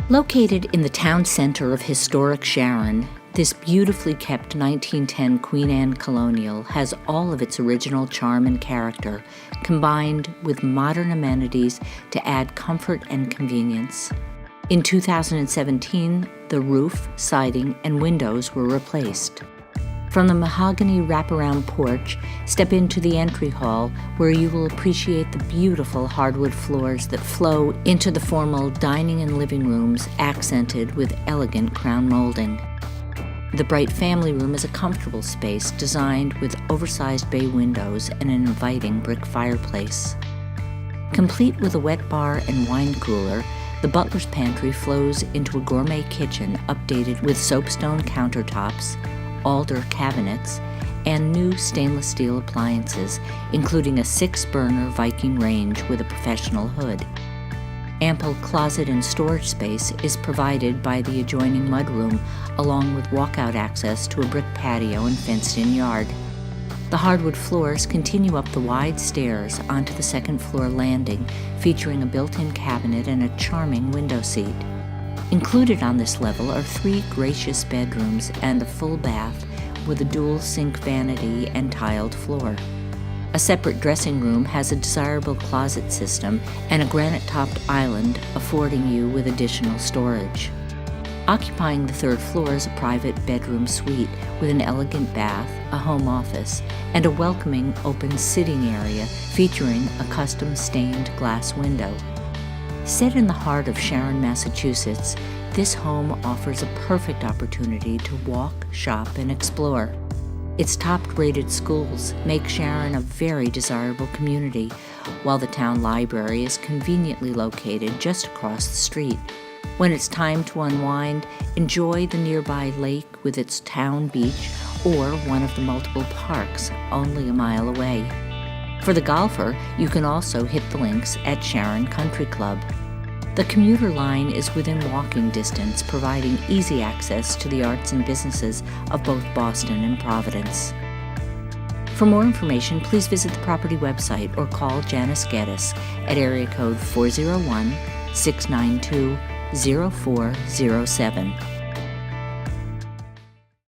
Located in the town center of historic Sharon, this beautifully kept 1910 Queen Anne colonial has all of its original charm and character, combined with modern amenities to add comfort and convenience. In 2017, the roof, siding, and windows were replaced. From the mahogany wraparound porch, step into the entry hall where you will appreciate the beautiful hardwood floors that flow into the formal dining and living rooms accented with elegant crown molding. The bright family room is a comfortable space designed with oversized bay windows and an inviting brick fireplace. Complete with a wet bar and wine cooler, the butler's pantry flows into a gourmet kitchen updated with soapstone countertops, alder cabinets, and new stainless steel appliances, including a 6-burner Viking range with a professional hood. Ample closet and storage space is provided by the adjoining mudroom, along with walkout access to a brick patio and fenced-in yard. The hardwood floors continue up the wide stairs onto the second-floor landing, featuring a built-in cabinet and a charming window seat. Included on this level are 3 gracious bedrooms and a full bath with a dual sink vanity and tiled floor. A separate dressing room has a desirable closet system and a granite-topped island affording you with additional storage. Occupying the 3rd floor is a private bedroom suite with an elegant bath, a home office, and a welcoming open sitting area featuring a custom stained glass window. Set in the heart of Sharon, Massachusetts, this home offers a perfect opportunity to walk, shop, and explore. Its top-rated schools make Sharon a very desirable community, while the town library is conveniently located just across the street. When it's time to unwind, enjoy the nearby lake with its town beach or one of the multiple parks only a mile away. For the golfer, you can also hit the links at Sharon Country Club. The commuter line is within walking distance, providing easy access to the arts and businesses of both Boston and Providence. For more information, please visit the property website or call Janice Geddes at area code 401-692-0407.